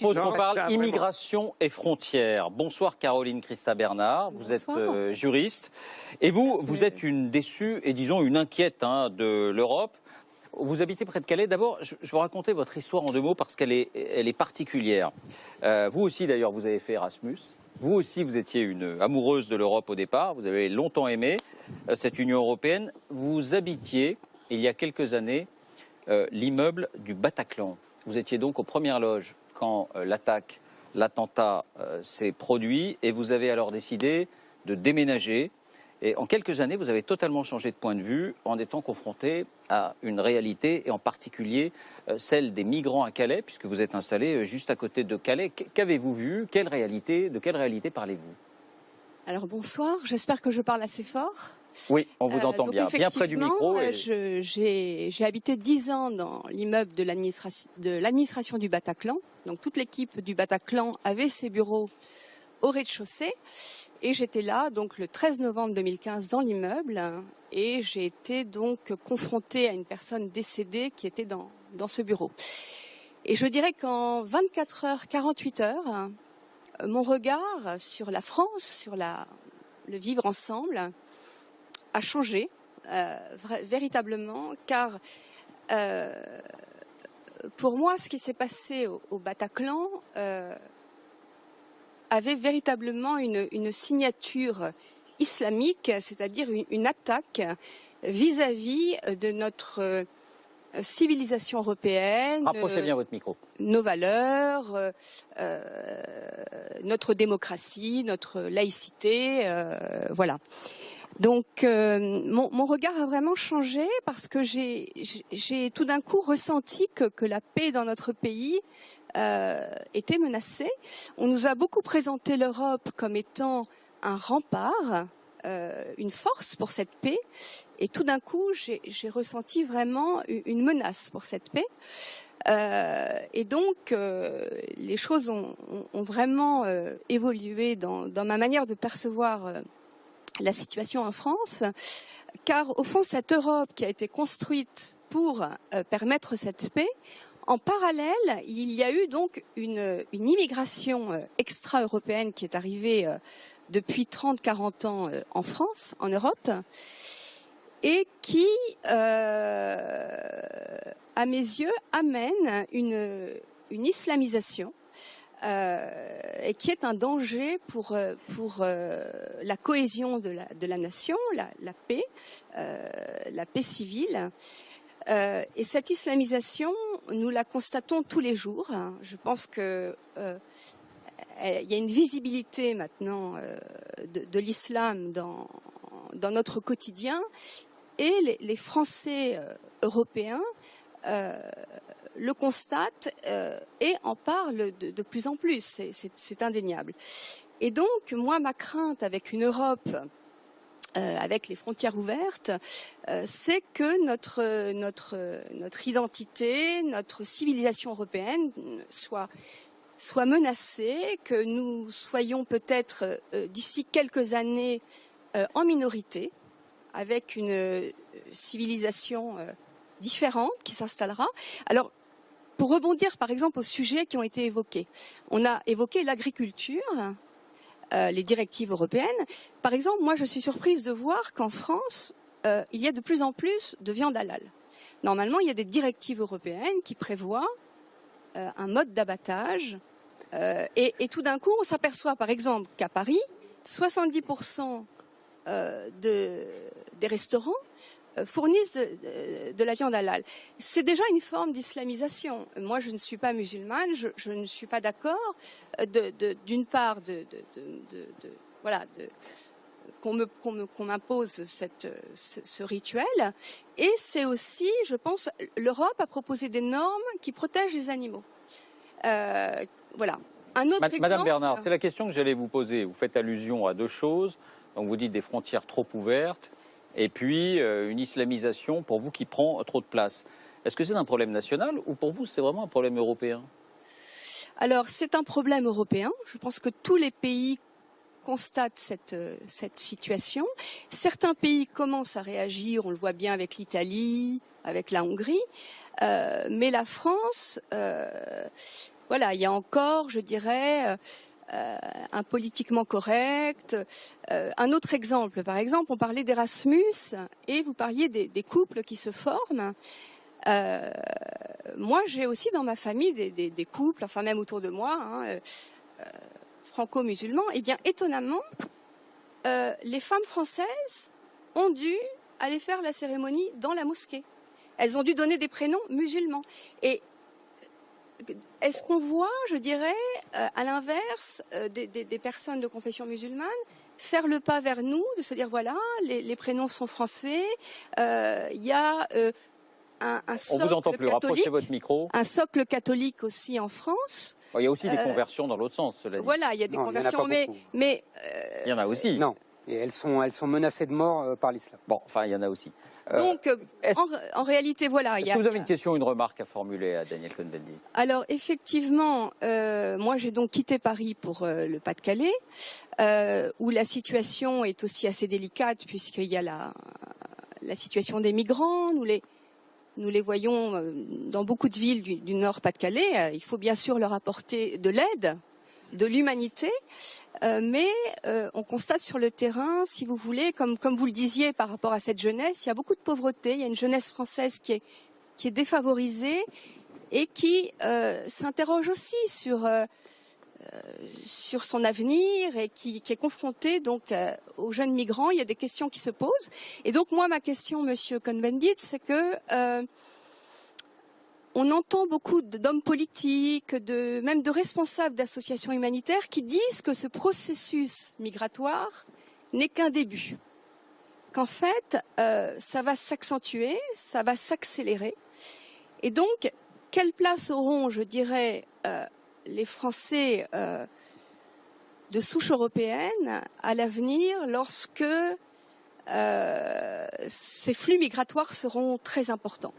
On parle immigration et frontières. Bonsoir Caroline Christa-Bernard, vous êtes juriste. Et vous êtes une déçue et disons une inquiète de l'Europe. Vous habitez près de Calais. D'abord, je vais vous raconter votre histoire en deux mots parce qu'elle est particulière. Vous aussi d'ailleurs, vous avez fait Erasmus. Vous aussi, vous étiez une amoureuse de l'Europe au départ. Vous avez longtemps aimé cette Union européenne. Vous habitiez, il y a quelques années, l'immeuble du Bataclan. Vous étiez donc aux premières loges quand l'attentat s'est produit et vous avez alors décidé de déménager. Et en quelques années, vous avez totalement changé de point de vue en étant confronté à une réalité et en particulier celle des migrants à Calais, puisque vous êtes installé juste à côté de Calais. Qu'avez-vous vu? De quelle réalité parlez-vous? Alors bonsoir, j'espère que je parle assez fort. Oui, on vous entend bien près du micro. J'ai habité 10 ans dans l'immeuble de l'administration du Bataclan. Donc toute l'équipe du Bataclan avait ses bureaux au rez-de-chaussée. Et j'étais là donc le 13 novembre 2015 dans l'immeuble. Et j'ai été donc confrontée à une personne décédée qui était dans ce bureau. Et je dirais qu'en 24 heures, 48 heures, mon regard sur la France, sur le vivre ensemble, a changé véritablement, car pour moi, ce qui s'est passé au Bataclan avait véritablement une signature islamique, c'est-à-dire une attaque vis-à-vis de notre civilisation européenne, rapprochez bien votre micro, nos valeurs, notre démocratie, notre laïcité, voilà. Donc mon regard a vraiment changé parce que j'ai tout d'un coup ressenti que la paix dans notre pays était menacée. On nous a beaucoup présenté l'Europe comme étant un rempart, une force pour cette paix, et tout d'un coup j'ai ressenti vraiment une menace pour cette paix. Et donc les choses ont vraiment évolué dans ma manière de percevoir la situation en France, car au fond cette Europe qui a été construite pour permettre cette paix, en parallèle il y a eu donc une immigration extra-européenne qui est arrivée depuis 30-40 ans en France, en Europe, et qui, à mes yeux, amène une islamisation et qui est un danger pour la cohésion de la nation, la paix civile. Et cette islamisation, nous la constatons tous les jours. Je pense que il y a une visibilité maintenant de l'islam dans notre quotidien, et les Français européens le constatent et en parlent de plus en plus, c'est indéniable. Et donc, moi, ma crainte avec une Europe avec les frontières ouvertes, c'est que notre identité, notre civilisation européenne soit menacée, que nous soyons peut-être d'ici quelques années en minorité, avec une civilisation différente qui s'installera. Alors, pour rebondir par exemple aux sujets qui ont été évoqués, on a évoqué l'agriculture, les directives européennes. Par exemple, moi je suis surprise de voir qu'en France, il y a de plus en plus de viande halal. Normalement, il y a des directives européennes qui prévoient un mode d'abattage, et tout d'un coup, on s'aperçoit par exemple qu'à Paris, 70% des restaurants fournissent de la viande halal. C'est déjà une forme d'islamisation. Moi, je ne suis pas musulmane, je ne suis pas d'accord d'une part qu'on m'impose ce rituel, et c'est aussi, je pense, l'Europe a proposé des normes qui protègent les animaux. Voilà. Un autre exemple. Madame Bernard, c'est la question que j'allais vous poser. Vous faites allusion à deux choses. Donc vous dites des frontières trop ouvertes, et puis une islamisation pour vous qui prend trop de place. Est-ce que c'est un problème national ou pour vous c'est vraiment un problème européen? Alors c'est un problème européen. Je pense que tous les pays constatent cette situation. Certains pays commencent à réagir, on le voit bien avec l'Italie, avec la Hongrie, mais la France voilà, il y a encore, je dirais, un politiquement correct. Un autre exemple, par exemple, on parlait d'Erasmus et vous parliez des couples qui se forment. Moi, j'ai aussi dans ma famille des couples, enfin même autour de moi, franco-musulmans. Eh bien, étonnamment, les femmes françaises ont dû aller faire la cérémonie dans la mosquée. Elles ont dû donner des prénoms musulmans. Et est-ce qu'on voit, je dirais, à l'inverse, des personnes de confession musulmane faire le pas vers nous, de se dire voilà, les prénoms sont français, il y a un socle on vous entend plus, rapprochez votre micro. Un socle catholique aussi en France. Il y a aussi des conversions dans l'autre sens, cela dit. Voilà, il y a des conversions, mais il y en a aussi. Non, et elles sont menacées de mort par l'islam. Bon, enfin, il y en a aussi. Donc, en réalité, voilà. Est-ce que vous avez une question, une remarque à formuler à Daniel Cohn-Bendit? Alors, effectivement, moi, j'ai donc quitté Paris pour le Pas-de-Calais, où la situation est aussi assez délicate, puisqu'il y a la situation des migrants. Nous les voyons dans beaucoup de villes du Nord Pas-de-Calais. Il faut bien sûr leur apporter de l'aide, de l'humanité, mais on constate sur le terrain, si vous voulez, comme vous le disiez par rapport à cette jeunesse, il y a beaucoup de pauvreté, il y a une jeunesse française qui est défavorisée et qui s'interroge aussi sur son avenir et qui est confrontée donc aux jeunes migrants. Il y a des questions qui se posent. Et donc moi, ma question, Monsieur Cohn-Bendit, c'est que on entend beaucoup d'hommes politiques, même de responsables d'associations humanitaires qui disent que ce processus migratoire n'est qu'un début. Qu'en fait, ça va s'accentuer, ça va s'accélérer. Et donc, quelle place auront, je dirais, les Français de souche européenne à l'avenir lorsque ces flux migratoires seront très importants ?